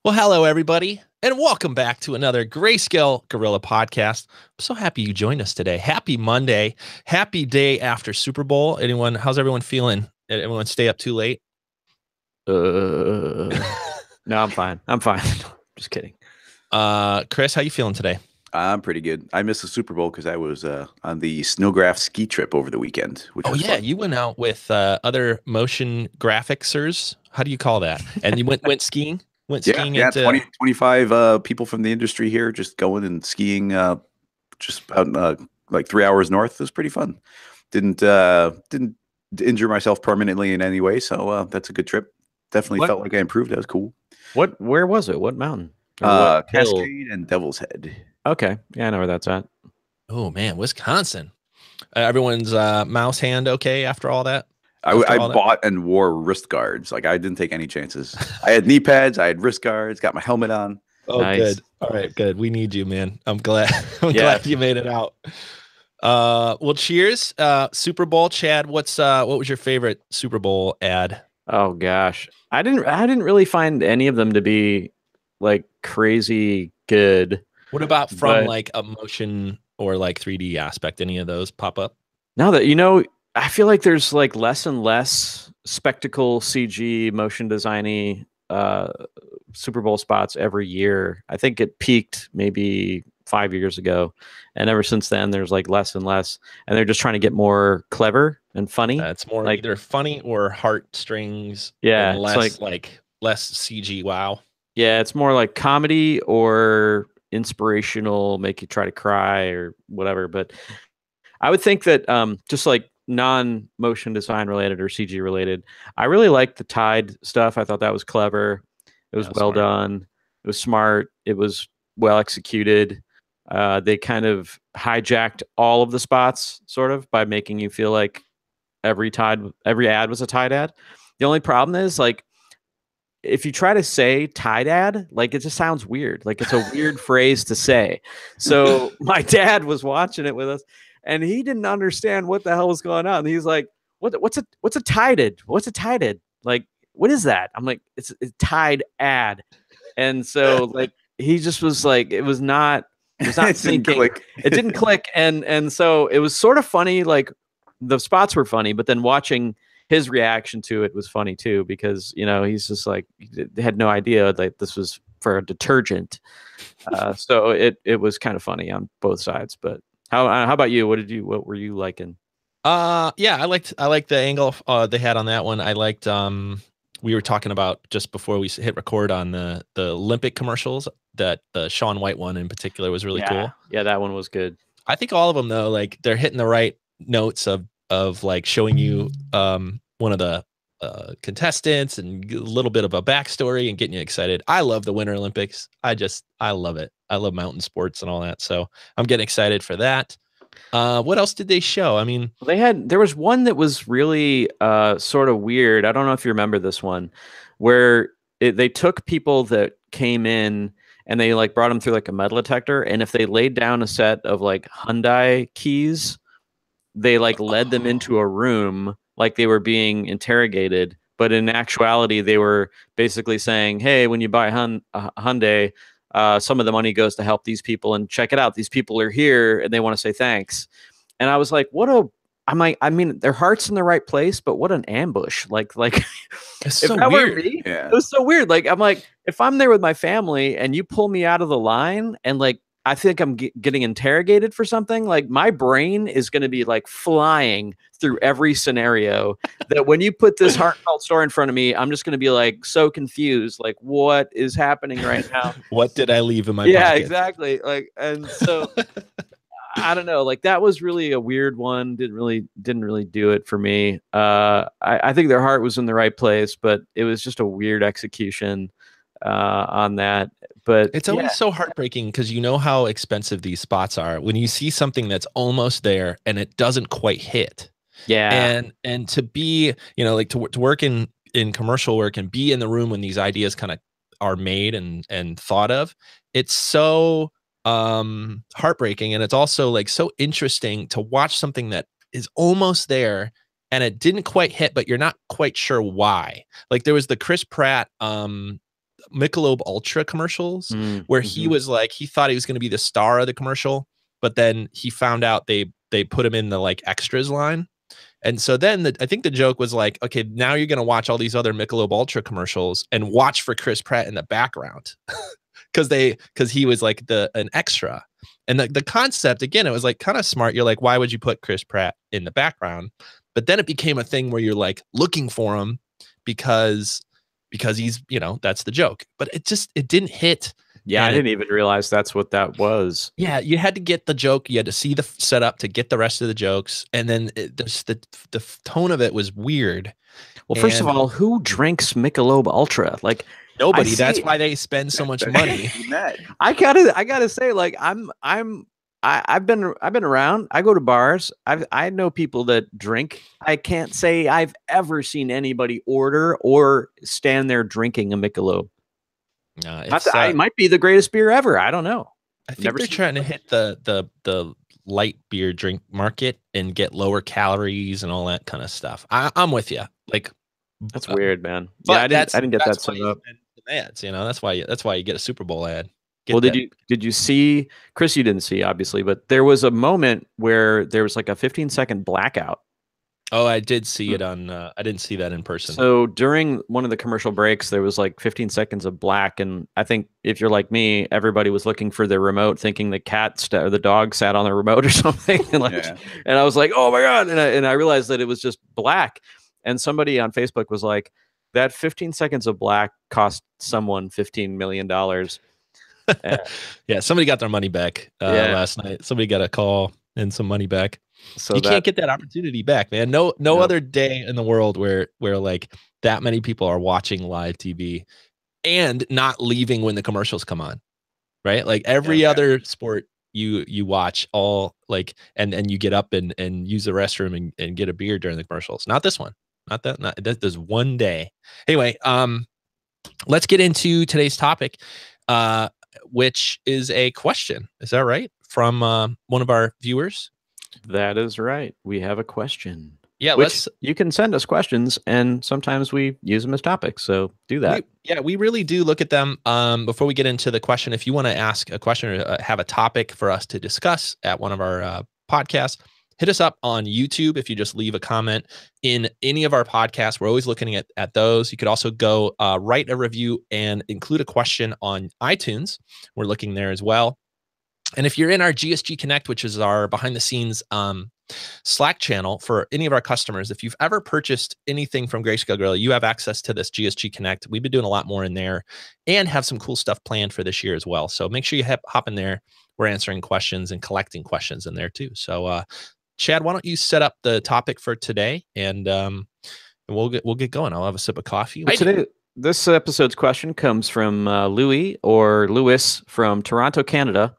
Well, hello, everybody, and welcome back to another Grayscale Gorilla podcast. I'm so happy you joined us today. Happy Monday. Happy day after Super Bowl. How's everyone feeling? Did everyone stay up too late? No, I'm fine. I'm fine. Just kidding. Chris, how you feeling today? I'm pretty good. I missed the Super Bowl because I was on the Snowgraph ski trip over the weekend, which Oh, was yeah, fun. you went out with other motion graphicsers. How do you call that? And you went skiing? Went Yeah, skiing yeah, at 20, 25 people from the industry here just going and skiing just about like 3 hours north. It was pretty fun. Didn't injure myself permanently in any way, so that's a good trip. Definitely What? felt like I improved. That was cool. Where was it? What mountain? Or what hill? Cascade and Devil's Head. Okay. Yeah, I know where that's at. Oh, man, Wisconsin. Everyone's mouse hand okay after all that? I bought and wore wrist guards. Like I didn't take any chances. I had knee pads. I had wrist guards. Got my helmet on. Oh, Nice. good. All right, good. We need you, man. I'm glad. I'm Yeah. glad you made it out. Well, cheers. Super Bowl, Chad. What was your favorite Super Bowl ad? Oh gosh. I didn't really find any of them to be like crazy good. What about from But- like a motion or like 3D aspect? Any of those pop up? Now that I feel like there's like less and less spectacle CG motion designy Super Bowl spots every year. I think it peaked maybe 5 years ago, and ever since then there's like less and less, and they're just trying to get more clever and funny. It's more like- either funny or heartstrings. Yeah, and it's less CG. Wow. Yeah, it's more like comedy or inspirational, make you try to cry or whatever. But I would think that just like non-motion design related or CG related, I really liked the Tide stuff. I thought that was clever. It was That was well smart. done. It was smart. It was well executed. They kind of hijacked all of the spots, sort of, by making you feel like every ad was a Tide ad. The only problem is like, if you try to say Tide ad, like it just sounds weird. Like it's a weird phrase to say. So my dad was watching it with us, and he didn't understand what the hell was going on. And he's like, what's a tided? What's a tided? Like, what is that?" I'm like, it's a Tide ad. And so like he just was like, it was not It didn't thinking. click. It didn't click. And so it was sort of funny. Like the spots were funny, but then watching his reaction to it was funny too, because he's just like, he had no idea that this was for a detergent. So it was kind of funny on both sides. But how about you? What were you liking? Yeah, I liked the angle they had on that one. I liked we were talking about just before we hit record on the Olympic commercials, that the Shaun White one in particular was really cool. Yeah, that one was good. I think all of them though, like they're hitting the right notes of like showing you one of the contestants and a little bit of a backstory and getting you excited. I love the Winter Olympics. I love it. I love mountain sports and all that. So I'm getting excited for that. What else did they show? I mean, There was one that was really sort of weird. I don't know if you remember this one, where they took people that came in and they like brought them through like a metal detector, and if they laid down a set of like Hyundai keys, they like led them into a room like they were being interrogated, but in actuality they were basically saying, "Hey, when you buy a Hyundai, some of the money goes to help these people, and check it out, these people are here and they want to say thanks." And I was like, I mean, their heart's in the right place, but what an ambush. Like it's if so that were weird. me, Yeah. it was so weird. Like, I'm like, if I'm there with my family and you pull me out of the line and like, I think I'm getting interrogated for something, like my brain is going to be like flying through every scenario, that when you put this heartfelt story in front of me, I'm just going to be like so confused. Like, what is happening right now? What did I leave in my Yeah, pocket? exactly. Like, and so I don't know. Like that was really a weird one. Didn't really do it for me. I think their heart was in the right place, but it was just a weird execution on that. But It's always so heartbreaking because you know how expensive these spots are when you see something that's almost there and it doesn't quite hit. yeah. And to be, like to work in commercial work and be in the room when these ideas kind of are made and thought of, it's so heartbreaking, and it's also like so interesting to watch something that is almost there and it didn't quite hit, but you're not quite sure why. Like there was the Chris Pratt Michelob Ultra commercials where he Mm-hmm. was like, he thought he was going to be the star of the commercial, but then he found out they put him in the like extras line. And so then I think the joke was like, okay, now you're going to watch all these other Michelob Ultra commercials and watch for Chris Pratt in the background because he was like an extra. And the concept, again, it was like kind of smart. You're like, why would you put Chris Pratt in the background? But then it became a thing where you're like looking for him because he's, that's the joke. But it didn't hit. Yeah, I didn't even realize that's what that was. Yeah, you had to get the joke. You had to see the setup to get the rest of the jokes. And then the tone of it was weird. Well, first of all, who drinks Michelob Ultra? Like nobody. That's why they spend so much money. I gotta say, like I've been around. I go to bars. I know people that drink. I can't say I've ever seen anybody order or stand there drinking a Michelob. No, it might be the greatest beer ever. I don't know. I think they're trying to hit the light beer drink market and get lower calories and all that kind of stuff. I'm with you. Like that's weird, man. Yeah, I didn't get that set up. Ads, that's why you get a Super Bowl ad. Did you see, Chris? You didn't see, obviously, but there was a moment where there was like a 15-second blackout. Oh, I did see it on. I didn't see that in person. So during one of the commercial breaks, there was like 15 seconds of black, and I think if you're like me, everybody was looking for their remote, thinking the cat or the dog sat on the remote or something, and and I was like, oh my god, and I realized that it was just black, and somebody on Facebook was like, that 15 seconds of black cost someone $15 million. Yeah, somebody got their money back last night. Somebody got a call and some money back. So you can't get that opportunity back, man. No other day in the world where like that many people are watching live TV and not leaving when the commercials come on, right? Like every other sport you watch all like, and you get up and use the restroom and get a beer during the commercials. Not this one. Not there's one day. Anyway, let's get into today's topic, which is a question. Is that right? From one of our viewers. That is right. We have a question. Yeah, you can send us questions, and sometimes we use them as topics. So do that. We really do look at them. Before we get into the question, if you want to ask a question or have a topic for us to discuss at one of our podcasts, hit us up on YouTube. If you just leave a comment in any of our podcasts, we're always looking at those. You could also go write a review and include a question on iTunes. We're looking there as well. And if you're in our GSG Connect, which is our behind the scenes Slack channel for any of our customers, if you've ever purchased anything from Greyscalegorilla, you have access to this GSG Connect. We've been doing a lot more in there and have some cool stuff planned for this year as well. So make sure you hop in there. We're answering questions and collecting questions in there too. So Chad, why don't you set up the topic for today, and we'll get going. I'll have a sip of coffee. This episode's question comes from Louis from Toronto, Canada.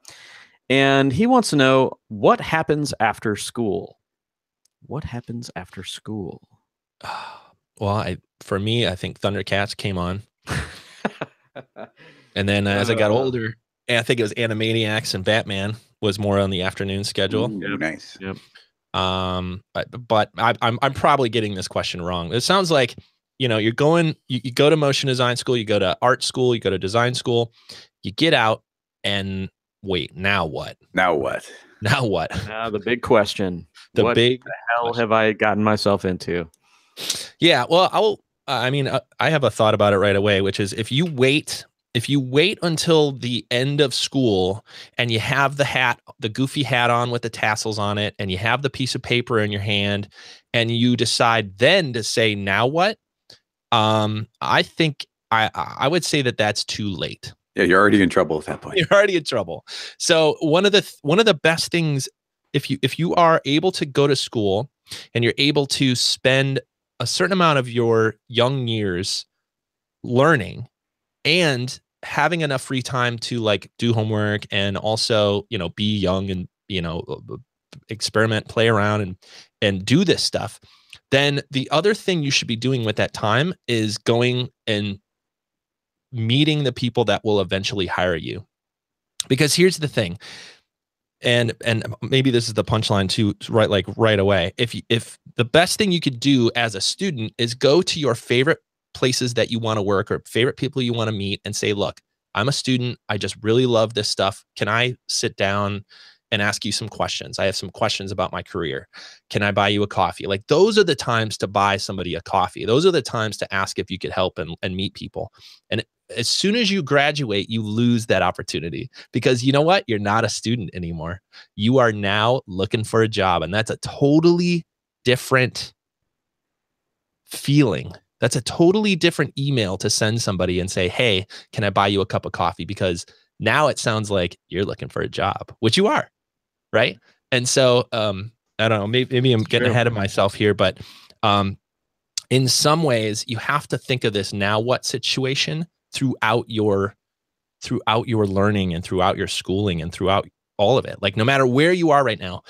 And he wants to know, what happens after school? What happens after school? Well, for me, I think Thundercats came on. And then as I got older, I think it was Animaniacs and Batman was more on the afternoon schedule. Ooh, nice. Yep. But I'm probably getting this question wrong. It sounds like, you go to motion design school, you go to art school, you go to design school, you get out and wait, now what? Now what? Now the big question. What the hell have I gotten myself into? Yeah, well, I have a thought about it right away, which is if you wait until the end of school and you have the goofy hat on with the tassels on it, and you have the piece of paper in your hand, and you decide then to say, now what? I think I would say that's too late. Yeah, you're already in trouble at that point. You're already in trouble. So one of the best things, if you are able to go to school and you're able to spend a certain amount of your young years learning and having enough free time to like do homework and also, be young and, experiment, play around and do this stuff, then the other thing you should be doing with that time is going and meeting the people that will eventually hire you. Because here's the thing, and maybe this is the punchline too, right away. If the best thing you could do as a student is go to your favorite places that you want to work or favorite people you want to meet and say, look, I'm a student. I just really love this stuff. Can I sit down and ask you some questions? I have some questions about my career. Can I buy you a coffee? Like, those are the times to buy somebody a coffee. Those are the times to ask if you could help and meet people. And as soon as you graduate, you lose that opportunity, because you know what? You're not a student anymore. You are now looking for a job. And that's a totally different feeling. That's a totally different email to send somebody and say, hey, can I buy you a cup of coffee? Because now it sounds like you're looking for a job, which you are, right? And so I don't know, maybe I'm getting ahead of myself here, but in some ways you have to think of this now what situation throughout your learning and throughout your schooling and throughout all of it. Like, no matter where you are right now,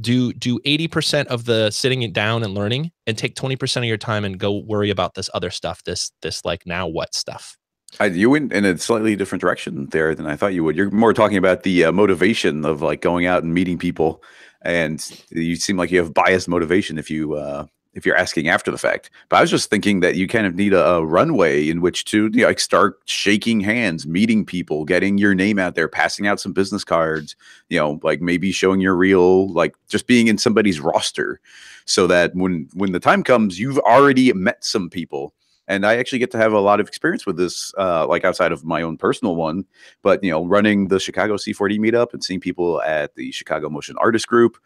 do 80% of the sitting it down and learning, and take 20% of your time and go worry about this other stuff, this like now what stuff. You went in a slightly different direction there than I thought you would. You're more talking about the motivation of like going out and meeting people, and you seem like you have biased motivation if you're asking after the fact. But I was just thinking that you kind of need a runway in which to like start shaking hands, meeting people, getting your name out there, passing out some business cards, like maybe showing your reel, like just being in somebody's roster, so that when the time comes, you've already met some people. And I actually get to have a lot of experience with this, like outside of my own personal one, but running the Chicago C4D meetup and seeing people at the Chicago Motion Artist Group.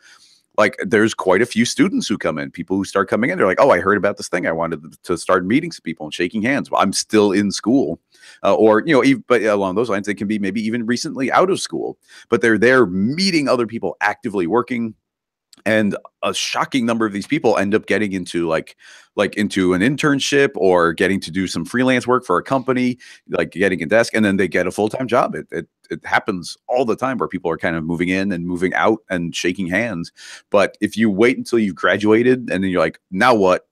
Like, there's quite a few students who come in, people who start coming in. They're like, oh, I heard about this thing. I wanted to start meeting some people and shaking hands. Well, I'm still in school, or, but along those lines, they can be maybe even recently out of school, but they're there meeting other people actively working. And a shocking number of these people end up getting into like into an internship or getting to do some freelance work for a company, like getting a desk, and then they get a full-time job. It happens all the time where people are kind of moving in and moving out and shaking hands. But if you wait until you've graduated and then you're like, now what?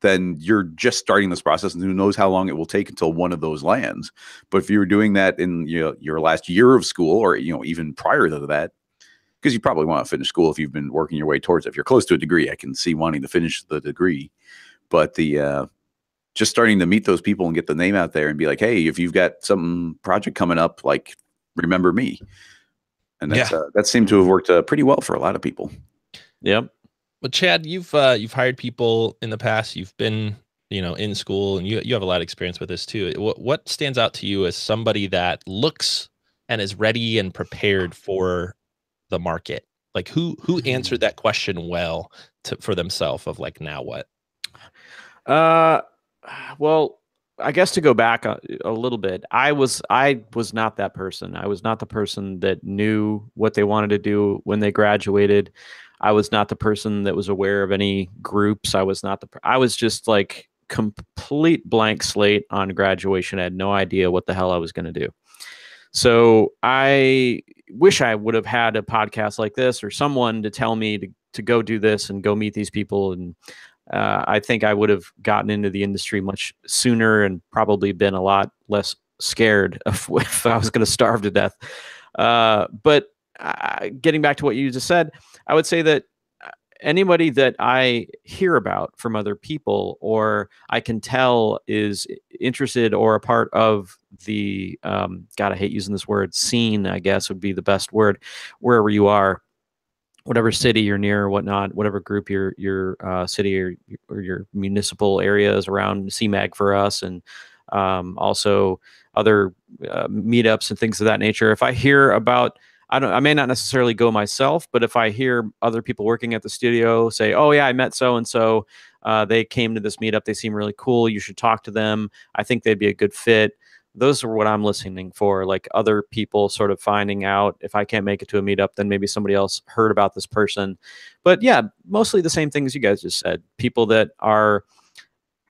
Then you're just starting this process, and who knows how long it will take until one of those lands. But if you were doing that in your last year of school, or even prior to that, because you probably want to finish school if you've been working your way towards it. If you're close to a degree, I can see wanting to finish the degree. But the just starting to meet those people and get the name out there and be like, hey, if you've got some project coming up, like, remember me. And that's that seemed to have worked pretty well for a lot of people. Yep. Well, Chad, you've hired people in the past. You've been in school, and you have a lot of experience with this too. What stands out to you as somebody that looks and is ready and prepared for the market? Like, who answered that question well for themselves of like, now what? Well, I guess to go back a little bit, I was not that person. I was not the person that knew what they wanted to do when they graduated. I was not the person that was aware of any groups. I was just like complete blank slate on graduation. I had no idea what the hell I was going to do. So I wish I would have had a podcast like this, or someone to tell me to go do this and go meet these people. And I think I would have gotten into the industry much sooner and probably been a lot less scared of if I was going to starve to death. But getting back to what you just said, I would say that anybody that I hear about from other people, or I can tell is interested or a part of the, God, I hate using this word, scene, I guess would be the best word, wherever you are, whatever city you're near or whatnot, whatever group your city or your municipal areas around, CMAG for us, and also other meetups and things of that nature. If I hear about, I may not necessarily go myself, but if I hear other people working at the studio say, oh yeah, I met so-and-so, they came to this meetup, they seem really cool, you should talk to them, I think they'd be a good fit. Those are what I'm listening for, like other people sort of finding out, if I can't make it to a meetup, then maybe somebody else heard about this person. But yeah, mostly the same things you guys just said. People that are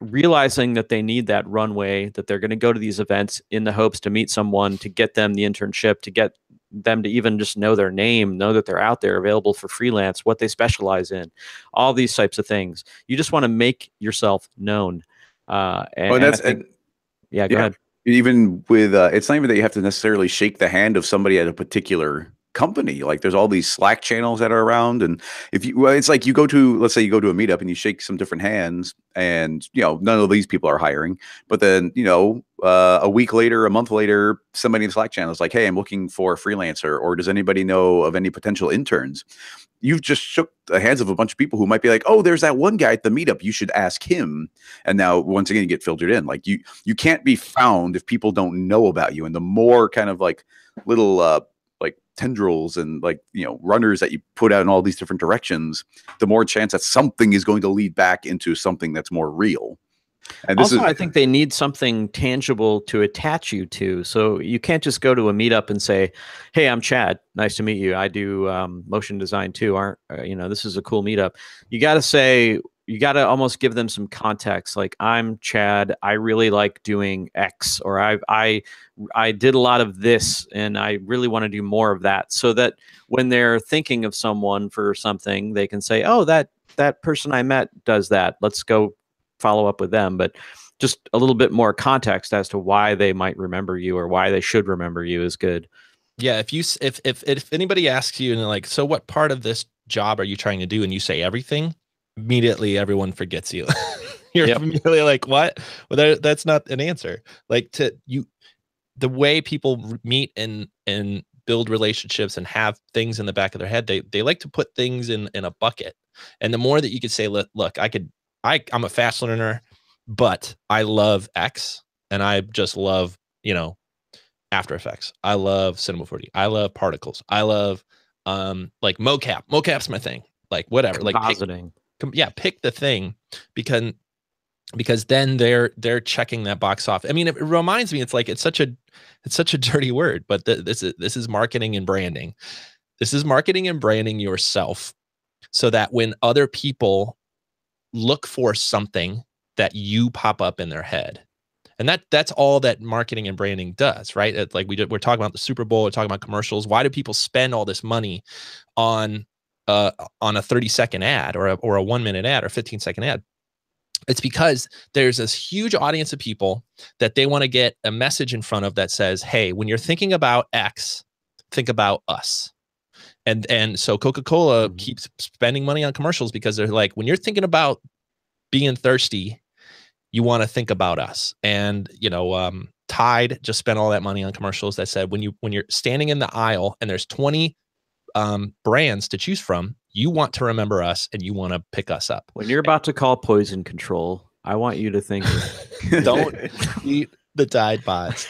realizing that they need that runway, that they're going to go to these events in the hopes to meet someone, to get them the internship, to get them to even just know their name, know that they're out there available for freelance, what they specialize in, all these types of things. You just want to make yourself known. Go ahead. Even with, it's not even that you have to necessarily shake the hand of somebody at a particular company. Like there's all these Slack channels that are around, and if you, well, it's like you go to, let's say you go to a meetup and you shake some different hands, and none of these people are hiring, but then a week later, a month later, somebody in the Slack channel is like, hey, I'm looking for a freelancer, or does anybody know of any potential interns? You've just shook the hands of a bunch of people who might be like, oh, there's that one guy at the meetup, you should ask him. And now once again, you get filtered in. Like you can't be found if people don't know about you. And the more kind of like little like tendrils and like runners that you put out in all these different directions, the more chance that something is going to lead back into something that's more real. And also, I think they need something tangible to attach you to. So you can't just go to a meetup and say, hey, I'm Chad. Nice to meet you. I do motion design too. This is a cool meetup. You got to almost give them some context. Like, I'm Chad. I really like doing X, or I did a lot of this and I really want to do more of that. So that when they're thinking of someone for something, they can say, oh, that person I met does that. Let's go follow up with them. But just a little bit more context as to why they might remember you or why they should remember you is good. Yeah. If anybody asks you and they're like, so what part of this job are you trying to do? And you say everything, immediately everyone forgets you. You're immediately like, what? Well, that's not an answer. Like the way people meet and build relationships and have things in the back of their head, they like to put things in a bucket. And the more that you could say, look, I'm a fast learner, but I love X, and I just love, After Effects. I love Cinema 4D. I love particles. I love like mocap. Mocap's my thing. Like whatever. Compositing. Like pick the thing, because then they're checking that box off. I mean, it reminds me, it's such a dirty word, but this is marketing and branding. This is marketing and branding yourself so that when other people look for something, that you pop up in their head. And that's all that marketing and branding does, right? It's like we're talking about the Super Bowl, we're talking about commercials. Why do people spend all this money on a 30-second ad or a 1-minute ad or 15-second ad? It's because there's this huge audience of people that they want to get a message in front of that says, hey, when you're thinking about X, think about us. And so Coca-Cola keeps spending money on commercials because they're like, when you're thinking about being thirsty, you want to think about us. And, Tide just spent all that money on commercials that said, when you're standing in the aisle and there's 20 brands to choose from, you want to remember us and you want to pick us up. When you're about to call poison control, I want you to think, don't eat the Tide Pods.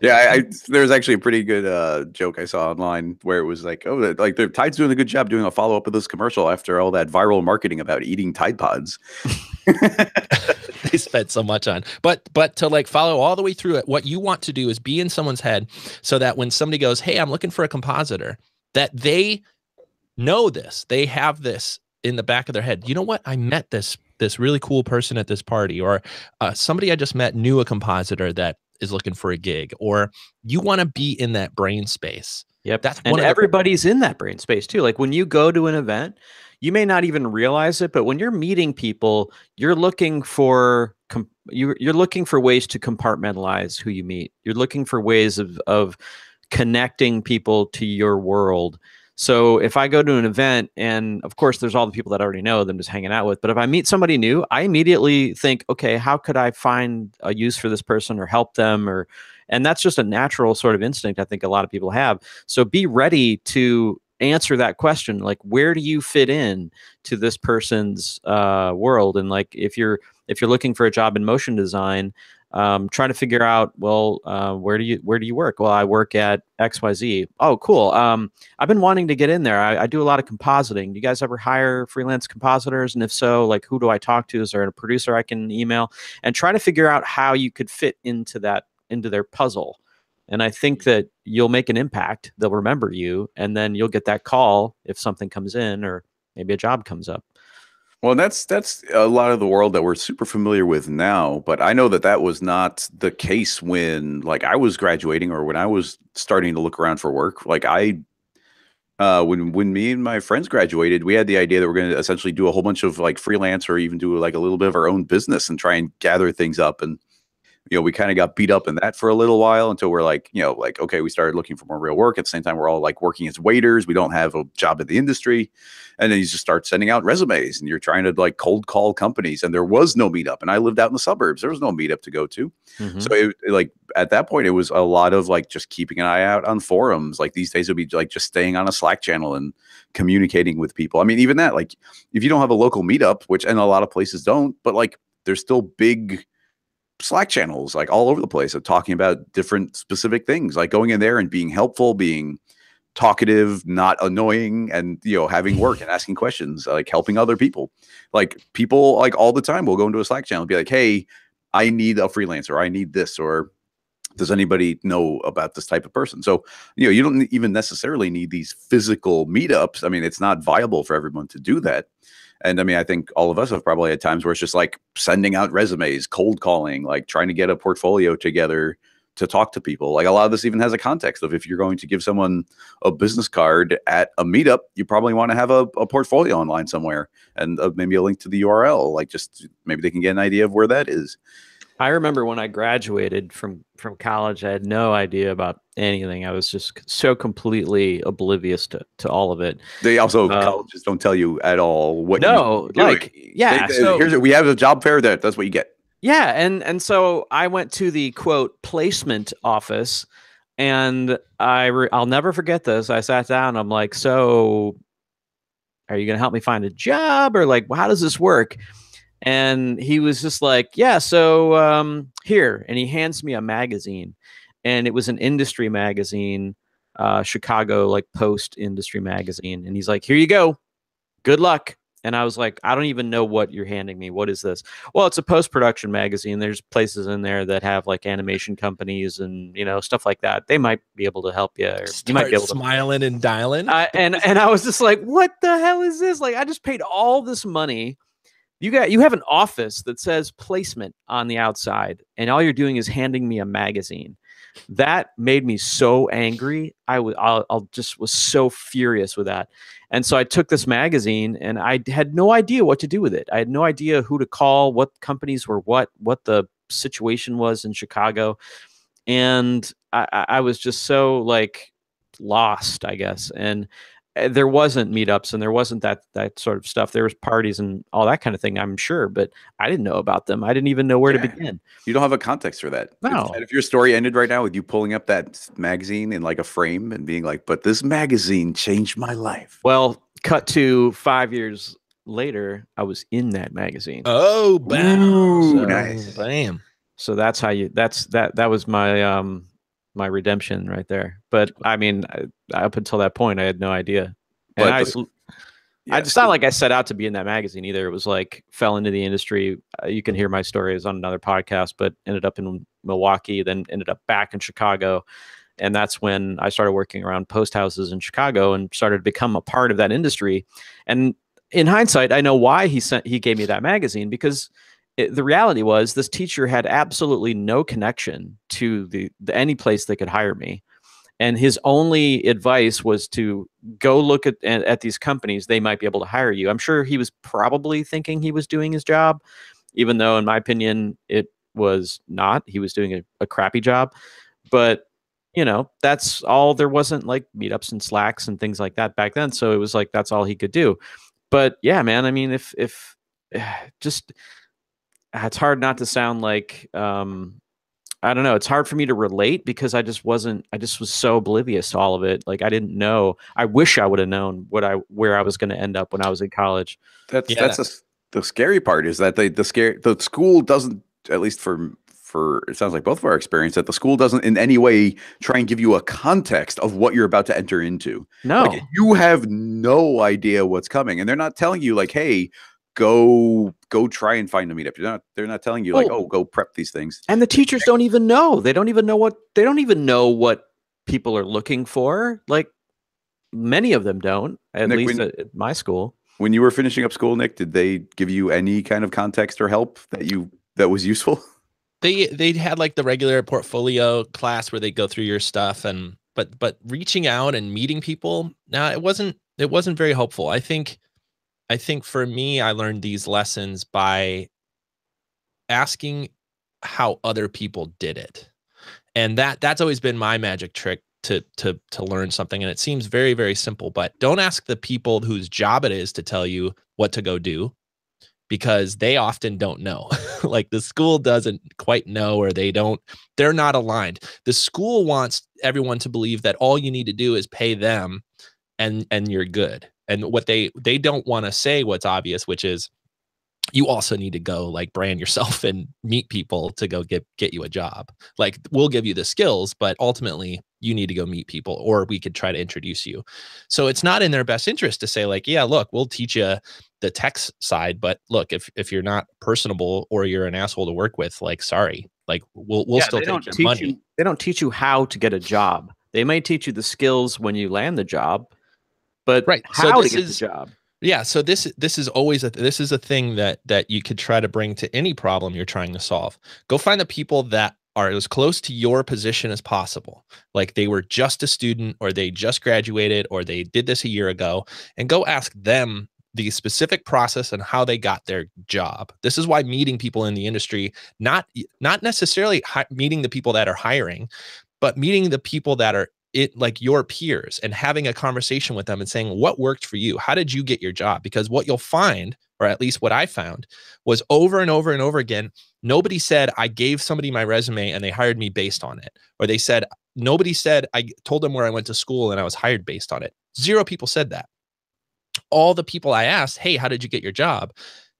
Yeah, there's actually a pretty good joke I saw online where it was like, oh, like the Tide's doing a good job doing a follow-up of this commercial after all that viral marketing about eating Tide Pods. They spent so much on, but to like follow all the way through it, what you want to do is be in someone's head so that when somebody goes, hey, I'm looking for a compositor, that they know this, they have this in the back of their head. You know what? I met this really cool person at this party, or somebody I just met knew a compositor that is looking for a gig, or you want to be in that brain space. Yep. And everybody's in that brain space too. Like when you go to an event, you may not even realize it, but when you're meeting people, you're looking for you're looking for ways to compartmentalize who you meet. You're looking for ways of connecting people to your world. So if I go to an event, and of course there's all the people that I already know them just hanging out with, but if I meet somebody new, I immediately think, okay, how could I find a use for this person or help them? And that's just a natural sort of instinct I think a lot of people have. So be ready to answer that question. Like, where do you fit in to this person's world? And like, if you're looking for a job in motion design, trying to figure out, well, where do you work? Well, I work at XYZ. Oh, cool. I've been wanting to get in there. I do a lot of compositing. Do you guys ever hire freelance compositors? And if so, like, who do I talk to? Is there a producer I can email? And try to figure out how you could fit into their puzzle. And I think that you'll make an impact. They'll remember you, and then you'll get that call if something comes in or maybe a job comes up. Well, that's a lot of the world that we're super familiar with now, but I know that was not the case when like I was graduating or when I was starting to look around for work. Like when me and my friends graduated, we had the idea that we're going to essentially do a whole bunch of like freelance or even do like a little bit of our own business and try and gather things up. And we kind of got beat up in that for a little while until we're like, like, okay, we started looking for more real work. At the same time, we're all like working as waiters. We don't have a job in the industry. And then you just start sending out resumes and you're trying to like cold call companies. And there was no meetup. And I lived out in the suburbs. There was no meetup to go to. So like at that point, it was a lot of like just keeping an eye out on forums. Like these days it would be like just staying on a Slack channel and communicating with people. I mean, even that, like if you don't have a local meetup, which and a lot of places don't, but like there's still big Slack channels like all over the place of talking about different specific things, like going in there and being helpful, being talkative, not annoying, and having work and asking questions, like helping other people. Like people like all the time will go into a Slack channel and be like, hey, I need a freelancer, I need this, or does anybody know about this type of person? So, you don't even necessarily need these physical meetups. I mean, it's not viable for everyone to do that. And I mean, I think all of us have probably had times where it's just like sending out resumes, cold calling, like trying to get a portfolio together to talk to people. Like a lot of this even has a context of if you're going to give someone a business card at a meetup, you probably want to have a portfolio online somewhere and maybe a link to the URL, like just maybe they can get an idea of where that is. I remember when I graduated from college, I had no idea about anything. I was just so completely oblivious to all of it. They also colleges don't tell you at all what. No, like yeah. So we have a job fair there. That's what you get. Yeah, and so I went to the quote placement office, and I'll never forget this. I sat down. I'm like, so, are you going to help me find a job, or like, how does this work? And he was just like, yeah, so here. And he hands me a magazine. And it was an industry magazine, Chicago, like Post industry magazine. And he's like, here you go. Good luck. And I was like, I don't even know what you're handing me. What is this? Well, it's a post-production magazine. There's places in there that have like animation companies and, stuff like that. They might be able to help you. Or you might be able to smiling and dialing. And I was just like, what the hell is this? Like, I just paid all this money. You have an office that says placement on the outside, and all you're doing is handing me a magazine. That made me so angry. I'll just was so furious with that. And so I took this magazine and I had no idea what to do with it. I had no idea who to call, what companies were what the situation was in Chicago. And I was just so like lost, I guess. And there wasn't meetups and there wasn't that sort of stuff. There was parties and all that kind of thing, I'm sure, but I didn't know about them. I didn't even know where to begin. You don't have a context for that. No. If your story ended right now with you pulling up that magazine in like a frame and being like, but this magazine changed my life. Well, cut to 5 years later, I was in that magazine. Oh, bam. Ooh, nice. Bam. So that's how that was my my redemption right there. But I mean, up until that point, I had no idea. And it's not like I set out to be in that magazine either. It was like fell into the industry. You can hear my stories on another podcast, but ended up in Milwaukee, then ended up back in Chicago. And that's when I started working around post houses in Chicago and started to become a part of that industry. And in hindsight, I know why he gave me that magazine, because the reality was this teacher had absolutely no connection to the any place they could hire me. And his only advice was to go look at these companies. They might be able to hire you. I'm sure he was probably thinking he was doing his job, even though in my opinion, it was not. He was doing a crappy job. But, that's all. There wasn't like meetups and Slacks and things like that back then. So it was like, that's all he could do. But yeah, man, I mean, if just... it's hard not to sound like, I don't know. It's hard for me to relate because I just was so oblivious to all of it. Like I didn't know. I wish I would have known where I was going to end up when I was in college. The scary part is that the school doesn't, at least for it sounds like both of our experience, that the school doesn't in any way try and give you a context of what you're about to enter into. No, like, you have no idea what's coming, and they're not telling you like, hey, go try and find a meetup. They're not telling you like, oh, go prep these things. And the teachers don't even know. They don't even know what people are looking for. Like many of them don't, at least at my school. When you were finishing up school, Nick, did they give you any kind of context or help that was useful? They had like the regular portfolio class where they go through your stuff but reaching out and meeting people, it wasn't very helpful. I think for me, I learned these lessons by asking how other people did it. And that's always been my magic trick to learn something. And it seems very, very simple, but don't ask the people whose job it is to tell you what to go do, because they often don't know. Like the school doesn't quite know, or they're not aligned. The school wants everyone to believe that all you need to do is pay them and you're good. And what they don't want to say what's obvious, which is you also need to go like brand yourself and meet people to go get you a job. Like we'll give you the skills, but ultimately you need to go meet people, or we could try to introduce you. So it's not in their best interest to say like, yeah, look, we'll teach you the tech side, but look, if you're not personable or you're an asshole to work with, like, sorry, like we'll still take your money. They don't teach you how to get a job. They might teach you the skills when you land the job, but right. How to get the job. Yeah, so this is always this is a thing that you could try to bring to any problem you're trying to solve. Go find the people that are as close to your position as possible. Like they were just a student, or they just graduated, or they did this a year ago, and go ask them the specific process and how they got their job. This is why meeting people in the industry, not necessarily meeting the people that are hiring, but meeting the people that are like your peers and having a conversation with them and saying, what worked for you? How did you get your job? Because what you'll find, or at least what I found, was over and over and over again, nobody said, I gave somebody my resume and they hired me based on it. Or nobody said, I told them where I went to school and I was hired based on it. 0 people said that. All the people I asked, hey, how did you get your job?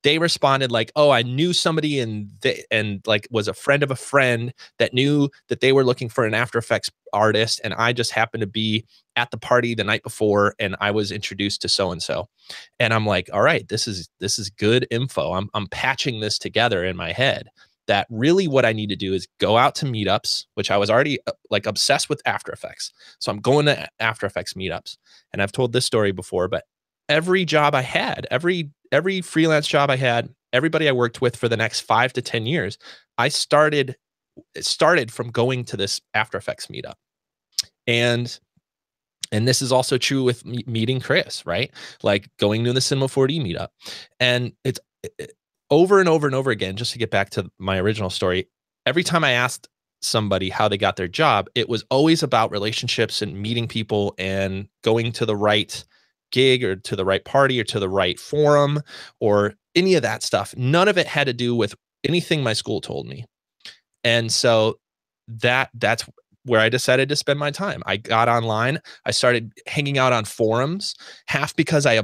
They responded like, oh, I knew somebody and like was a friend of a friend that knew that they were looking for an After Effects artist. And I just happened to be at the party the night before and I was introduced to so-and-so. And I'm like, all right, this is good info. I'm patching this together in my head, that really what I need to do is go out to meetups, which I was already like obsessed with After Effects. So I'm going to After Effects meetups. And I've told this story before, but every job I had, every freelance job I had, everybody I worked with for the next 5 to 10 years, it started from going to this After Effects meetup. And this is also true with meeting Chris, right? Like going to the Cinema 4D meetup. And it's over and over and over again, just to get back to my original story, every time I asked somebody how they got their job, it was always about relationships and meeting people and going to the right gig or to the right party or to the right forum or any of that stuff. None of it had to do with anything my school told me. And so that's where I decided to spend my time. I got online. I started hanging out on forums, half because I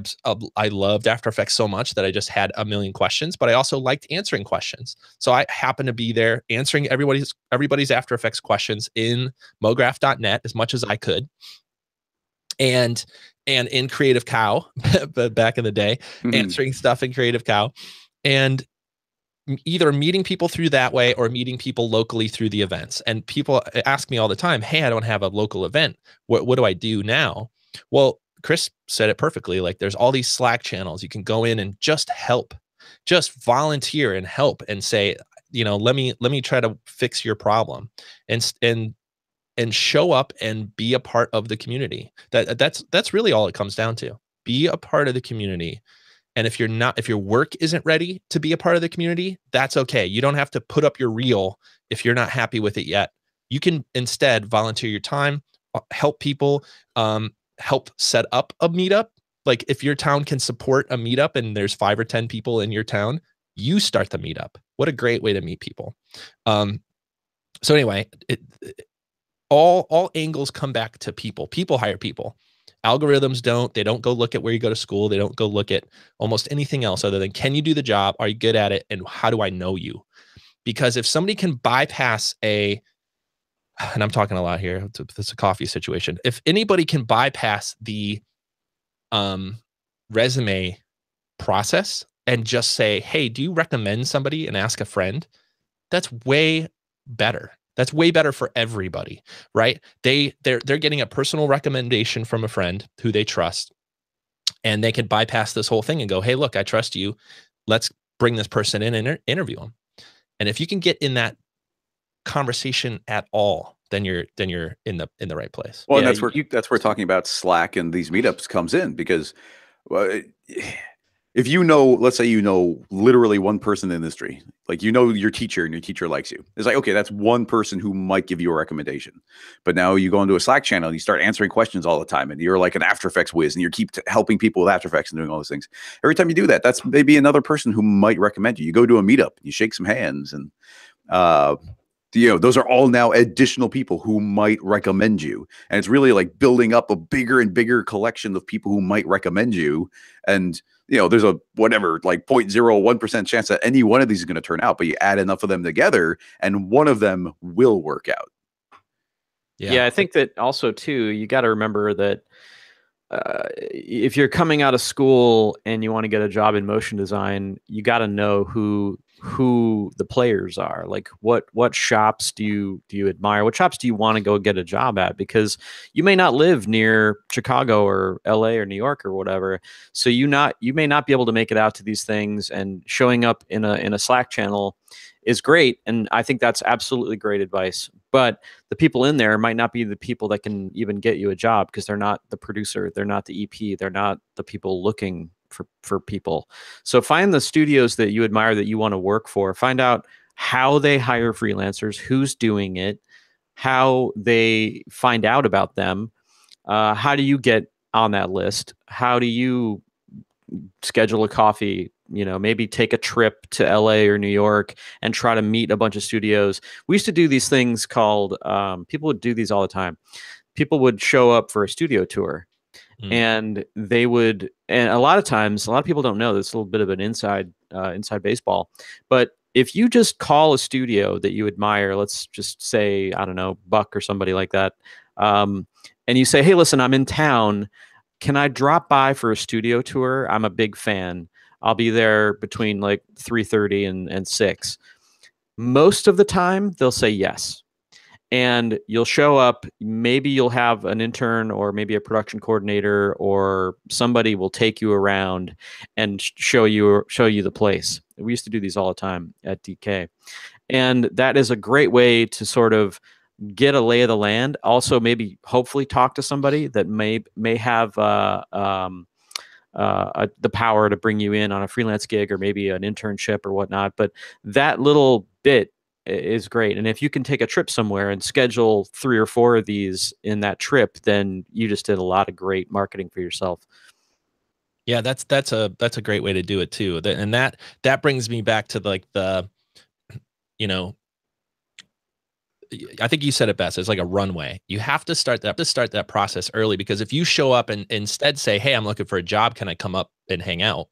loved After Effects so much that I just had a million questions, but I also liked answering questions. So I happened to be there answering everybody's After Effects questions in mograph.net as much as I could. And in Creative Cow, but back in the day, answering stuff in Creative Cow, and either meeting people through that way or meeting people locally through the events. And people ask me all the time, hey, I don't have a local event. What do I do now? Well, Chris said it perfectly. Like there's all these Slack channels. You can go in and just help, just volunteer and help and say, let me try to fix your problem and show up and be a part of the community. That's really all it comes down to. Be a part of the community. And if your work isn't ready to be a part of the community, that's okay. You don't have to put up your reel if you're not happy with it yet. You can instead volunteer your time, help people, help set up a meetup. Like if your town can support a meetup and there's 5 or 10 people in your town, you start the meetup. What a great way to meet people. So anyway, all angles come back to people. People hire people. Algorithms don't. They don't go look at where you go to school. They don't go look at almost anything else other than, can you do the job? Are you good at it? And how do I know you? Because if somebody can bypass and I'm talking a lot here, it's a coffee situation. If anybody can bypass the resume process and just say, hey, do you recommend somebody, and ask a friend, that's way better. That's way better for everybody, right? They're getting a personal recommendation from a friend who they trust, and they can bypass this whole thing and go, hey, look, I trust you. Let's bring this person in and interview them. And if you can get in that conversation at all, then you're in the right place. Well, and that's where talking about Slack and these meetups comes in, because well, if you know, let's say you know literally one person in the industry, like you know your teacher and your teacher likes you. It's like, okay, that's one person who might give you a recommendation. But now you go into a Slack channel and you start answering questions all the time, and you're like an After Effects whiz, and you keep helping people with After Effects and doing all those things. Every time you do that, that's maybe another person who might recommend you. You go to a meetup, you shake some hands, and those are all now additional people who might recommend you. And it's really like building up a bigger and bigger collection of people who might recommend you. And there's a whatever, like 0.01% chance that any one of these is going to turn out, but you add enough of them together and one of them will work out. Yeah, I think that also too, you got to remember that if you're coming out of school and you want to get a job in motion design, you got to know who the players are. Like what shops do you admire? What shops do you want to go get a job at? Because you may not live near Chicago or LA or New York or whatever. So you may not be able to make it out to these things, and showing up in a Slack channel is great. And I think that's absolutely great advice. But the people in there might not be the people that can even get you a job, because they're not the producer, they're not the EP, they're not the people looking for people. So find the studios that you admire, that you want to work for. Find out how they hire freelancers, who's doing it, how they find out about them. How do you get on that list? How do you schedule a coffee? Maybe take a trip to LA or New York and try to meet a bunch of studios. We used to do these things called, people would do these all the time. People would show up for a studio tour. And they would, and a lot of times, a lot of people don't know this, is a little bit of an inside baseball. But if you just call a studio that you admire, let's just say, I don't know, Buck or somebody like that, and you say, hey, listen, I'm in town. Can I drop by for a studio tour? I'm a big fan. I'll be there between like 3:30 and 6. Most of the time, they'll say yes. And you'll show up, maybe you'll have an intern or maybe a production coordinator, or somebody will take you around and show you the place. We used to do these all the time at DK. And that is a great way to sort of get a lay of the land. Also, maybe hopefully talk to somebody that may have the power to bring you in on a freelance gig or maybe an internship or whatnot. But that little bit is great. And if you can take a trip somewhere and schedule 3 or 4 of these in that trip, then you just did a lot of great marketing for yourself. Yeah, that's a great way to do it too. And that brings me back to like I think you said it best. It's like a runway. You have to start that process early, because if you show up and instead say, hey, I'm looking for a job, can I come up and hang out?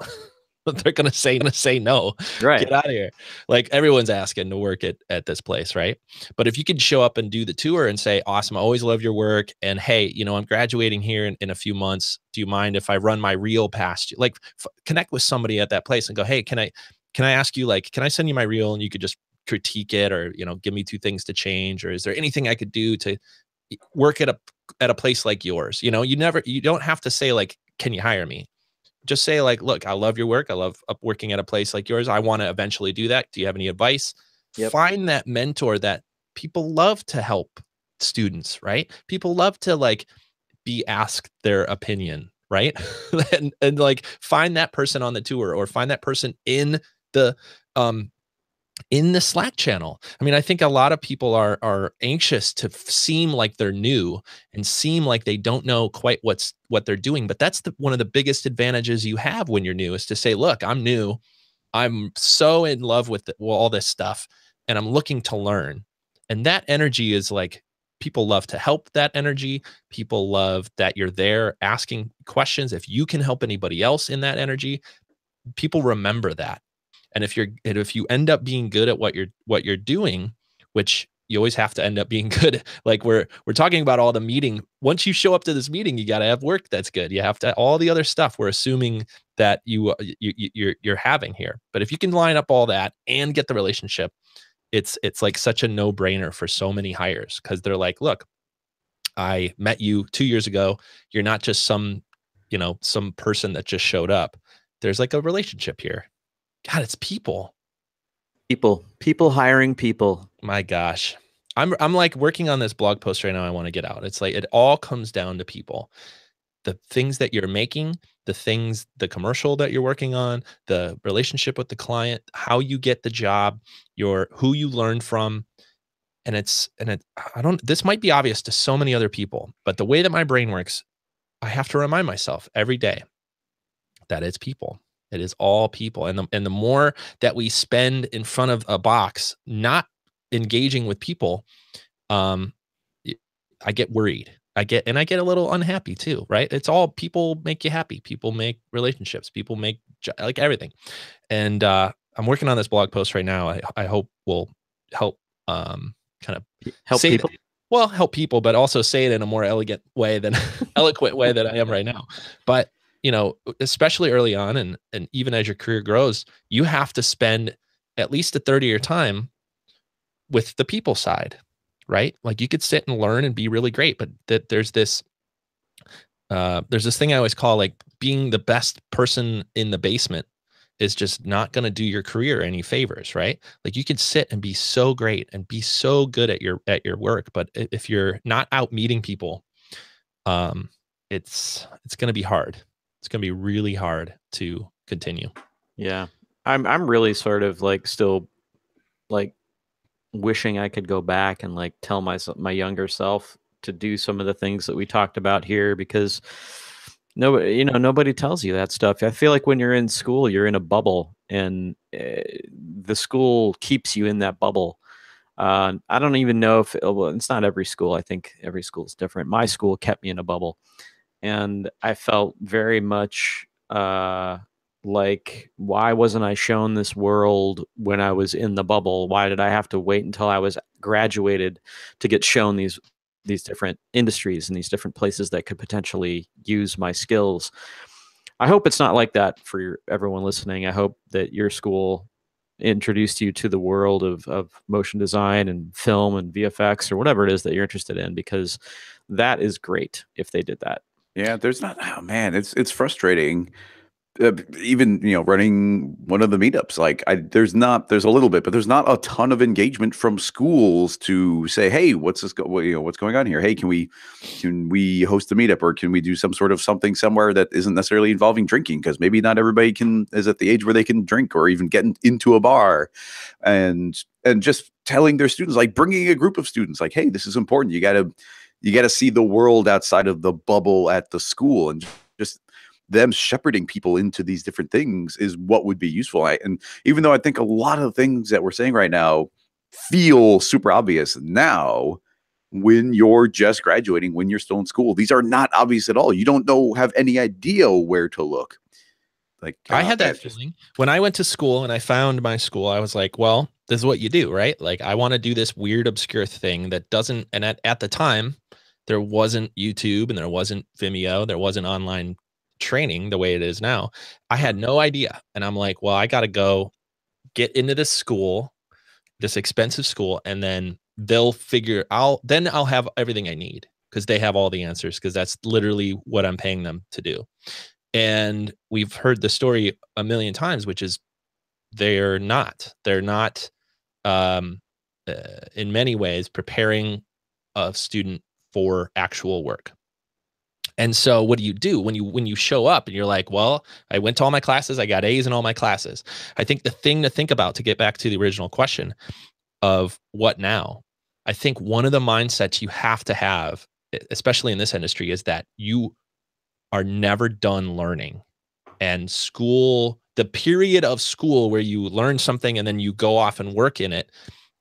They're gonna say no. Right. Get out of here. Like, everyone's asking to work at this place, right? But if you could show up and do the tour and say, awesome, I always love your work, and hey, I'm graduating here in a few months. Do you mind if I run my reel past you? Like, connect with somebody at that place and go, hey, can I ask you, like, can I send you my reel and you could just critique it, or give me 2 things to change, or is there anything I could do to work at a place like yours? You don't have to say like, can you hire me? Just say like, look, I love your work. I love working at a place like yours. I want to eventually do that. Do you have any advice? Yep. Find that mentor. That people love to help students, right? People love to like be asked their opinion, right? and like find that person on the tour, or find that person in the Slack channel. I mean, I think a lot of people are anxious to seem like they're new and seem like they don't know quite what they're doing. But that's one of the biggest advantages you have when you're new, is to say, look, I'm new. I'm so in love with all this stuff, and I'm looking to learn. And that energy is like, people love to help that energy. People love that you're there asking questions. If you can help anybody else in that energy, people remember that. And if you end up being good at what you're doing, which you always have to end up being good. Like we're talking about all the meeting. Once you show up to this meeting, you got to have work that's good. You have to all the other stuff we're assuming that you're having here. But if you can line up all that and get the relationship, it's like such a no-brainer for so many hires, because they're like, look, I met you 2 years ago. You're not just some person that just showed up. There's like a relationship here. God, it's people hiring people. My gosh. I'm like working on this blog post right now. I want to get out. It's like, it all comes down to people. The things that you're making, the things, the commercial that you're working on, the relationship with the client, how you get the job, who you learn from. And this might be obvious to so many other people, but the way that my brain works, I have to remind myself every day that it's people. It is all people. And the more that we spend in front of a box, not engaging with people, I get worried. I get a little unhappy too, right? It's all people make you happy. People make relationships. People make like everything. And I'm working on this blog post right now. I hope will help kind of help people. Help people, but also say it in a more elegant way than eloquent way that I am right now. But especially early on, and even as your career grows, you have to spend at least a third of your time with the people side, right? Like you could sit and learn and be really great, but there's this thing I always call like being the best person in the basement is just not going to do your career any favors, right? Like you can sit and be so great and be so good at your work, but if you're not out meeting people, it's going to be hard. It's going to be really hard to continue. Yeah. I'm really sort of like still like wishing I could go back and like tell my younger self to do some of the things that we talked about here, because nobody tells you that stuff. I feel like when you're in school, you're in a bubble, and the school keeps you in that bubble. I don't even know if it's not every school. I think every school is different. My school kept me in a bubble, and I felt very much like, why wasn't I shown this world when I was in the bubble? Why did I have to wait until I was graduated to get shown these different industries and these different places that could potentially use my skills? I hope it's not like that for everyone listening. I hope that your school introduced you to the world of motion design and film and VFX or whatever it is that you're interested in, because that is great if they did that. Yeah, there's not. Oh man, it's frustrating. Even running one of the meetups, like there's a little bit, but there's not a ton of engagement from schools to say, hey, what's going on here? Hey, can we host a meetup, or can we do some sort of something somewhere that isn't necessarily involving drinking? Because maybe not everybody is at the age where they can drink or even get into a bar, and just telling their students, like bringing a group of students, like, hey, this is important. You got to see the world outside of the bubble at the school, and just them shepherding people into these different things is what would be useful. And even though I think a lot of things that we're saying right now feel super obvious now, when you're just graduating, when you're still in school, these are not obvious at all. You don't have any idea where to look. Like I had that feeling when I went to school and I found my school. I was like, well, this is what you do, right? Like I want to do this weird, obscure thing that doesn't, and at the time there wasn't YouTube and there wasn't Vimeo, there wasn't online training the way it is now. I had no idea. And I'm like, well, I got to go get into this school, this expensive school, and then they'll I'll have everything I need, because they have all the answers, because that's literally what I'm paying them to do. And we've heard the story a million times, which is they're not in many ways preparing a student for actual work. And so what do you do when you show up and you're like, well, I went to all my classes, I got A's in all my classes. I think the thing to think about, to get back to the original question of what now, I think one of the mindsets you have to have, especially in this industry, is that you are never done learning. And school, the period of school where you learn something and then you go off and work in it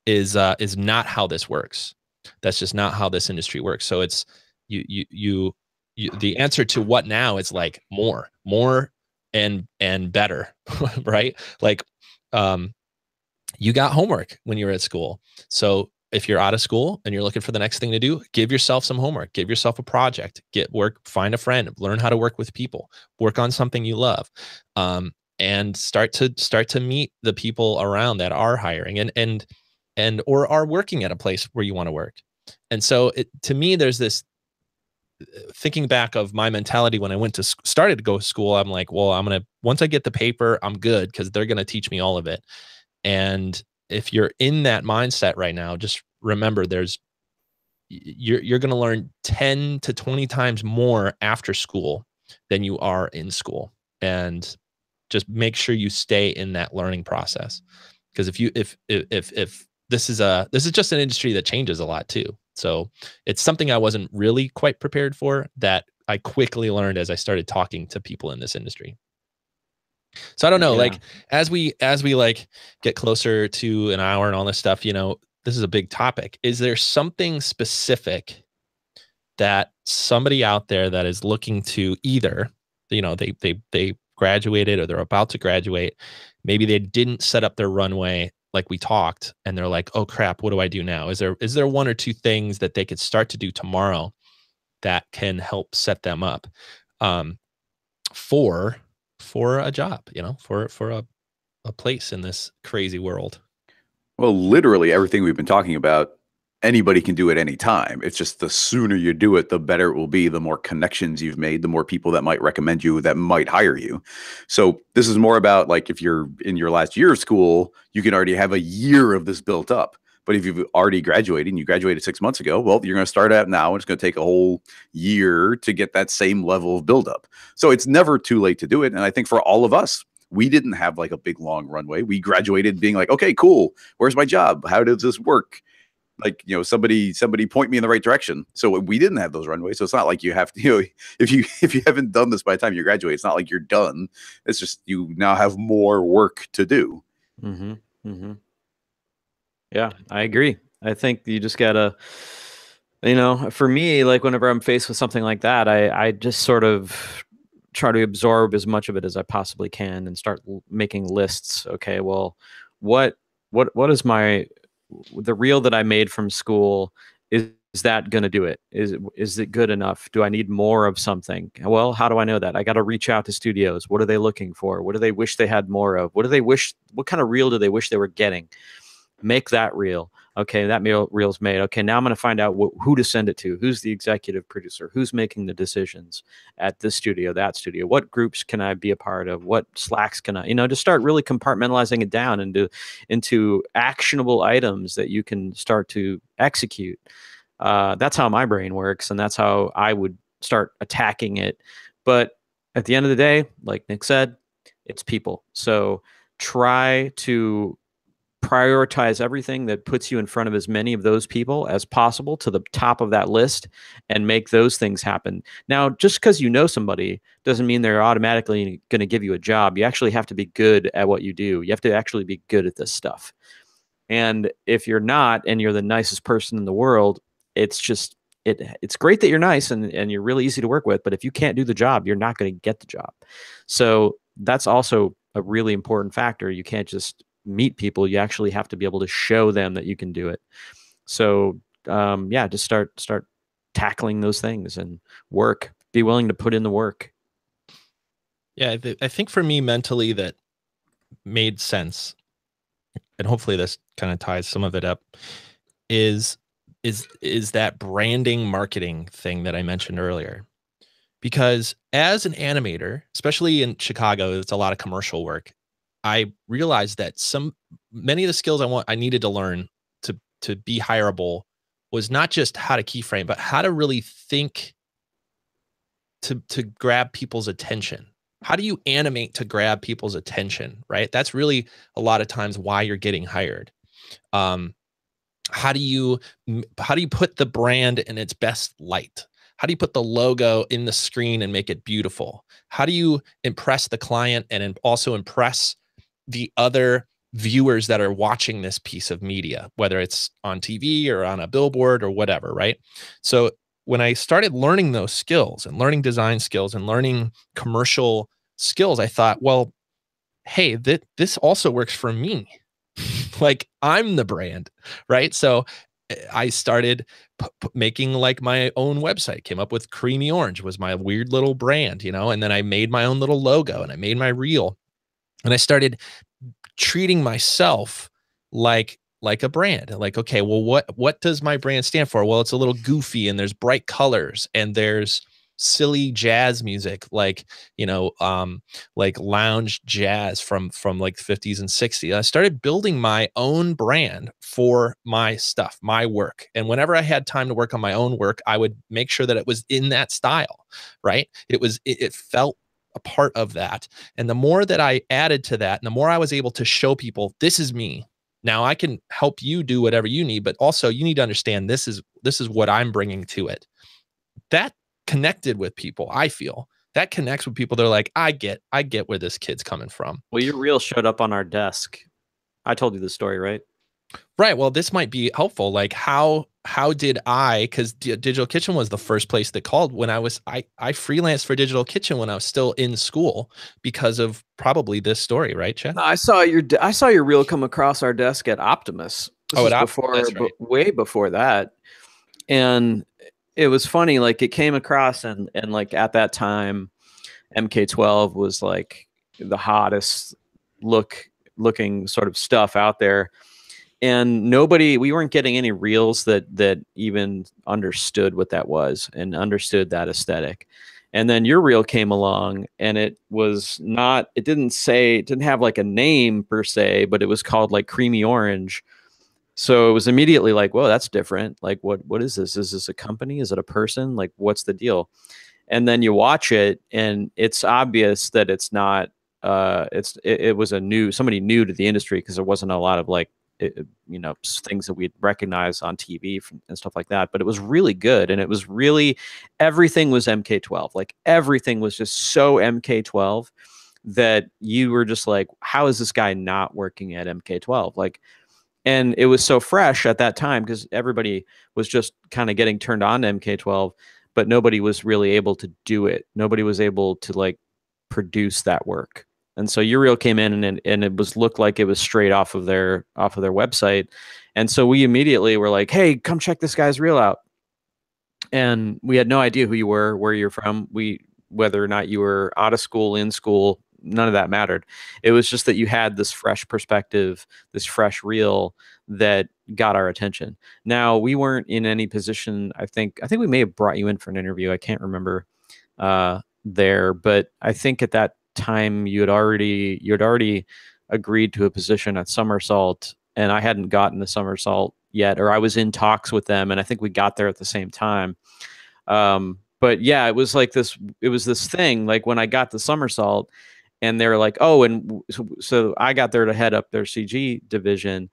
is not how this works. That's just not how this industry works. So it's the answer to what now is like more and better, right? Like, you got homework when you were at school. So if you're out of school and you're looking for the next thing to do, give yourself some homework, give yourself a project, get work, find a friend, learn how to work with people, work on something you love, and start to meet the people around that are hiring and or are working at a place where you want to work. And so to me, there's this, thinking back of my mentality when I started to go to school, I'm like, well, once I get the paper, I'm good, because they're going to teach me all of it. And if you're in that mindset right now, just remember you're going to learn 10 to 20 times more after school than you are in school. And just make sure you stay in that learning process. Because if this is just an industry that changes a lot too. So it's something I wasn't really quite prepared for that I quickly learned as I started talking to people in this industry. So I don't know, Yeah. like as we like get closer to an hour and all this stuff, this is a big topic. Is there something specific that somebody out there that is looking to either, they graduated or they're about to graduate, maybe they didn't set up their runway like we talked, and they're like, oh crap, what do I do now? Is there one or two things that they could start to do tomorrow that can help set them up for a job, for a place in this crazy world? Well, literally everything we've been talking about, anybody can do at any time. It's just the sooner you do it, the better it will be. The more connections you've made, the more people that might recommend you, that might hire you. So this is more about like if you're in your last year of school, you can already have a year of this built up. But if you've already graduated and you graduated 6 months ago, well, you're going to start out now. And it's going to take a whole year to get that same level of buildup. So it's never too late to do it. And I think for all of us, we didn't have like a big long runway. We graduated being like, okay, cool. Where's my job? How does this work? Like, somebody point me in the right direction. So we didn't have those runways. So it's not like you have to, if you haven't done this by the time you graduate, it's not like you're done. It's just you now have more work to do. Mm-hmm. Mm-hmm. Yeah, I agree. I think you just gotta, for me, like whenever I'm faced with something like that, I just sort of try to absorb as much of it as I possibly can and start making lists. Okay, well, what is the reel that I made from school? Is that going to do it? Is it good enough? Do I need more of something? Well, how do I know that? I got to reach out to studios. What are they looking for? What do they wish they had more of? What kind of reel do they wish they were getting? Make that reel. Okay, that reel's made. Okay, now I'm going to find out who to send it to. Who's the executive producer? Who's making the decisions at this studio, that studio? What groups can I be a part of? What Slacks can I, just start really compartmentalizing it down into actionable items that you can start to execute. That's how my brain works, and that's how I would start attacking it. But at the end of the day, like Nick said, it's people. So try to prioritize everything that puts you in front of as many of those people as possible to the top of that list and make those things happen. Now, just because you know somebody doesn't mean they're automatically going to give you a job. You actually have to be good at what you do. You have to actually be good at this stuff. And if you're not, and you're the nicest person in the world, it's just, it's great that you're nice and you're really easy to work with, but if you can't do the job, you're not going to get the job. So that's also a really important factor. You can't just meet people. You actually have to be able to show them that you can do it. So just start tackling those things and work. Be willing to put in the work. Yeah, I think for me mentally that made sense, and hopefully this kind of ties some of it up, is that branding marketing thing that I mentioned earlier. Because as an animator, especially in Chicago, it's a lot of commercial work. I realized that many of the skills I needed to learn to be hireable was not just how to keyframe, but how to really think to grab people's attention. How do you animate to grab people's attention, right? That's really a lot of times why you're getting hired. How do you put the brand in its best light? How do you put the logo in the screen and make it beautiful? How do you impress the client and also impress the other viewers that are watching this piece of media, whether it's on TV or on a billboard or whatever, right? So when I started learning those skills and learning design skills and learning commercial skills, I thought, well, hey, this also works for me. Like I'm the brand, right? So I started making like my own website, came up with Creamy Orange was my weird little brand, and then I made my own little logo and I made my reel. And I started treating myself like a brand. Like, okay, well, what does my brand stand for? Well, it's a little goofy and there's bright colors and there's silly jazz music, like, like lounge jazz from like the 50s and 60s. I started building my own brand for my stuff, my work. And whenever I had time to work on my own work, I would make sure that it was in that style, right? It felt a part of that. And the more that I added to that, and the more I was able to show people, this is me. Now I can help you do whatever you need, but also you need to understand this is what I'm bringing to it. That connected with people. I feel that connects with people. They're like, I get where this kid's coming from. Well, your reel showed up on our desk. I told you the story, right? Right. Well, this might be helpful. Like how did because Digital Kitchen was the first place that called when I freelanced for Digital Kitchen when I was still in school because of probably this story, right, Chad? No, I saw your reel come across our desk at Optimus. This that's right. Way before that. And it was funny, like it came across and like at that time, MK12 was like the hottest looking sort of stuff out there. And we weren't getting any reels that even understood what that was and understood that aesthetic. And then your reel came along and it didn't have like a name per se, but it was called like Creamy Orange. So it was immediately like, whoa, that's different. Like, what is this? Is this a company? Is it a person? Like, what's the deal? And then you watch it and it's obvious that it's not, it was somebody new to the industry because there wasn't a lot of like, things that we'd recognize on TV and stuff like that. But it was really good. And it was really, everything was MK12. Like everything was just so MK12 that you were just like, how is this guy not working at MK12? Like, and it was so fresh at that time because everybody was just kind of getting turned on to MK12, but nobody was really able to do it. Nobody was able to like produce that work. And so your reel came in and it looked like it was straight off of their website. And so we immediately were like, hey, come check this guy's reel out. And we had no idea who you were, where you're from, whether or not you were out of school, in school, none of that mattered. It was just that you had this fresh perspective, this fresh reel that got our attention. Now, we weren't in any position. I think we may have brought you in for an interview. I can't remember there, but I think at that time you had already agreed to a position at Somersault, and I hadn't gotten the Somersault yet, or I was in talks with them, and I think we got there at the same time. But yeah, it was this thing, like when I got the Somersault and they were like, oh, and so I got there to head up their CG division,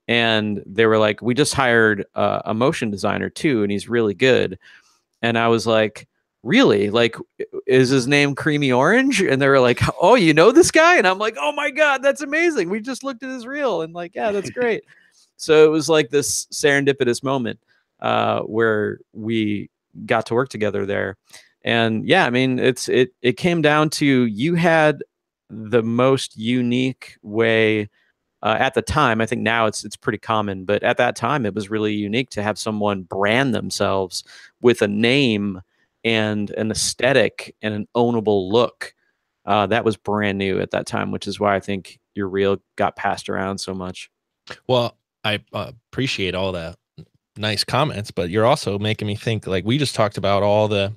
and they were like, we just hired a motion designer too, and he's really good. And I was like, really? Like, is his name Creamy Orange? And they were like, oh, you know this guy? And I'm like, oh my God, that's amazing. We just looked at his reel and like, yeah, that's great. So it was like this serendipitous moment where we got to work together there. And yeah, I mean, it came down to, you had the most unique way at the time. I think now it's pretty common, but at that time it was really unique to have someone brand themselves with a name and an aesthetic and an ownable look. That was brand new at that time, which is why I think your reel got passed around so much. Well, I appreciate all the nice comments, but you're also making me think, like, we just talked about all the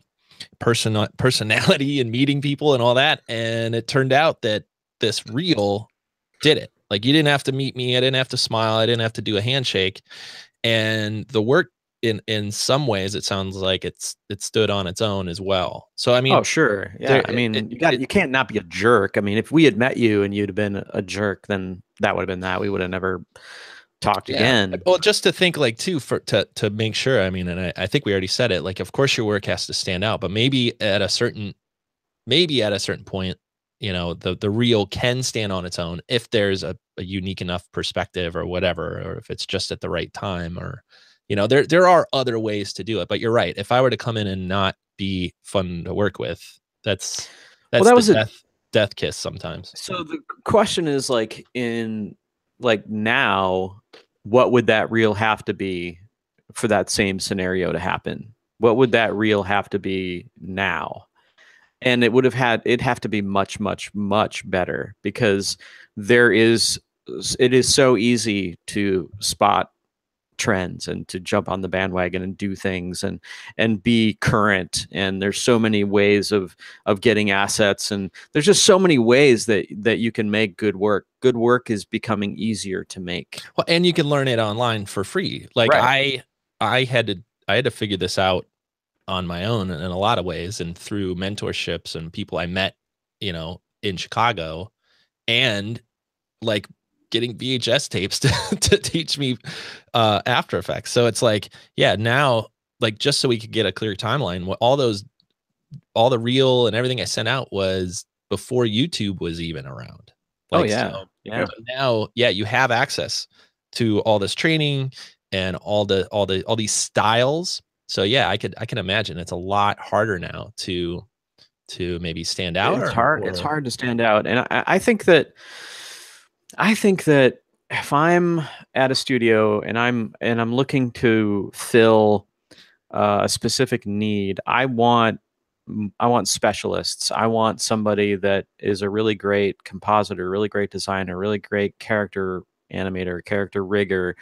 personality and meeting people and all that, and it turned out that this reel did it. Like, you didn't have to meet me, I didn't have to smile, I didn't have to do a handshake, and the work in some ways, it sounds like it stood on its own as well. So I mean, oh sure, yeah. I mean, you can't not be a jerk. I mean, if we had met you and you'd have been a jerk, then that would have been that. We would have never talked again. Well, just to think, like, too, to make sure. I mean, and I think we already said it. Like, of course, your work has to stand out, but maybe at a certain point, you know, the reel can stand on its own if there's a unique enough perspective or whatever, or if it's just at the right time, or, you know, there are other ways to do it. But you're right. If I were to come in and not be fun to work with, that's well, that was a death kiss sometimes. So the question is, like, now, what would that reel have to be for that same scenario to happen? What would that reel have to be now? And it'd have to be much, much, much better, because it is so easy to spot trends and to jump on the bandwagon and do things and be current. And there's so many ways of getting assets, and there's just so many ways that you can make good work. Good work is becoming easier to make. Well, and you can learn it online for free. Like Right. I had to figure this out on my own in a lot of ways, and through mentorships and people I met, you know, in Chicago, and like getting VHS tapes to teach me After Effects. So it's like, yeah, now, like, just so we could get a clear timeline, all the reel and everything I sent out was before YouTube was even around. Like, Oh yeah. so, Yeah. so now, yeah, you have access to all this training and all these styles. So yeah, I can imagine it's a lot harder now to maybe stand out. It's hard. It's hard to stand out. And I think that if I'm at a studio and I'm looking to fill a specific need, I want specialists. I want somebody that is a really great compositor, really great designer, really great character animator, character rigger,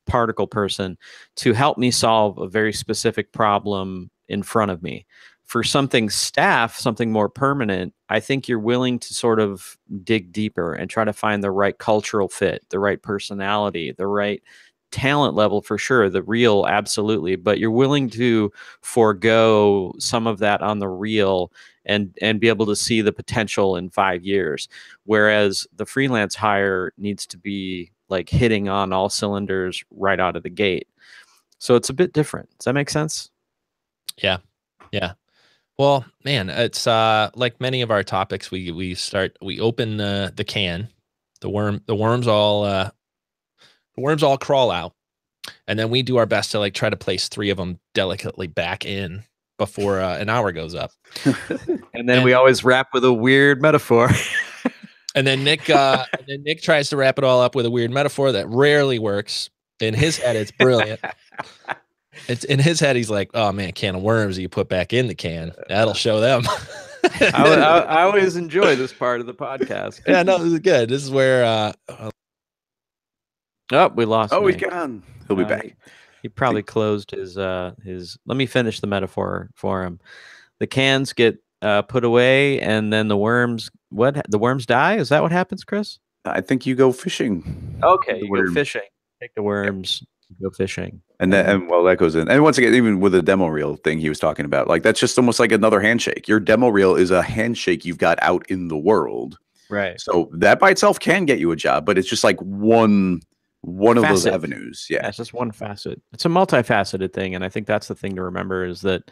particle person to help me solve a very specific problem in front of me. For something staff, something more permanent, I think you're willing to sort of dig deeper and try to find the right cultural fit, the right personality, the right talent level for sure, the reel, absolutely. But you're willing to forego some of that on the reel and be able to see the potential in 5 years. Whereas the freelance hire needs to be like hitting on all cylinders right out of the gate. So it's a bit different. Does that make sense? Yeah. Yeah. Well, man, it's like many of our topics, we open the can, the worms all crawl out, and then we do our best to like try to place 3 of them delicately back in before an hour goes up. And then we always wrap with a weird metaphor. And then Nick tries to wrap it all up with a weird metaphor that rarely works. In his head, it's brilliant. It's in his head. He's like, "Oh man, can of worms you put back in the can. That'll show them." I always enjoy this part of the podcast. Yeah, no, this is good. This is where. Oh, we lost. Oh, Nick. he's gone. He'll be back. He probably closed his. Let me finish the metaphor for him. The cans get put away, and then the worms. What? The worms die? Is that what happens, Chris? I think you go fishing. Okay, you go fishing. Take the worms. Yep. Go fishing. And that goes in. And once again, even with the demo reel thing he was talking about, like that's just almost like another handshake. Your demo reel is a handshake you've got out in the world. Right. So that by itself can get you a job, but it's just like one of those avenues. Yeah. It's just one facet. It's a multifaceted thing. And I think that's the thing to remember is that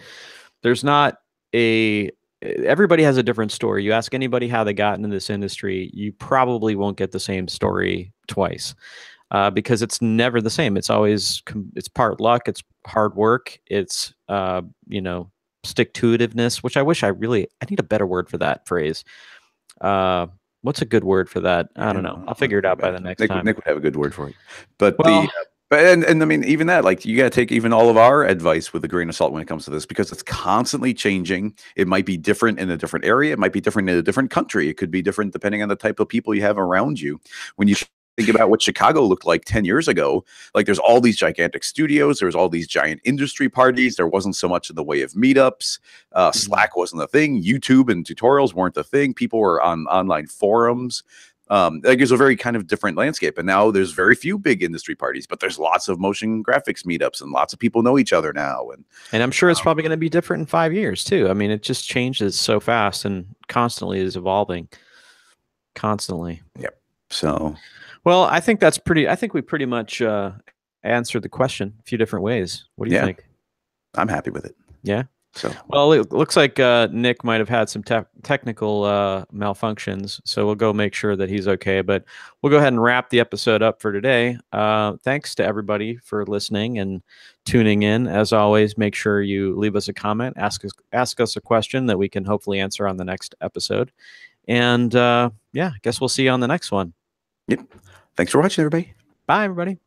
there's not everybody has a different story. You ask anybody how they got into this industry, you probably won't get the same story twice. Because it's never the same. It's always it's part luck, it's hard work, it's stick-to-itiveness, which I wish I need a better word for that phrase. What's a good word for that? I don't know. I'll figure it out by the next time. Nick would have a good word for it. But and I mean, even that, like you got to take even all of our advice with a grain of salt when it comes to this, because it's constantly changing. It might be different in a different area. It might be different in a different country. It could be different depending on the type of people you have around you. When you think about what Chicago looked like 10 years ago, like there's all these gigantic studios, there was all these giant industry parties, there wasn't so much in the way of meetups, Slack wasn't a thing, YouTube and tutorials weren't the thing, people were on online forums. Like it's a very kind of different landscape, and now there's very few big industry parties, but there's lots of motion graphics meetups, and lots of people know each other now. And I'm sure it's probably going to be different in 5 years too. I mean, it just changes so fast and constantly is evolving. Constantly. Yep. So, well, I think we pretty much answered the question a few different ways. What do you think? I'm happy with it. Yeah. So, well, it looks like Nick might have had some technical malfunctions, so we'll go make sure that he's okay. But we'll go ahead and wrap the episode up for today. Thanks to everybody for listening and tuning in. As always, make sure you leave us a comment, ask us a question that we can hopefully answer on the next episode. And I guess we'll see you on the next one. Yep. Thanks for watching, everybody. Bye, everybody.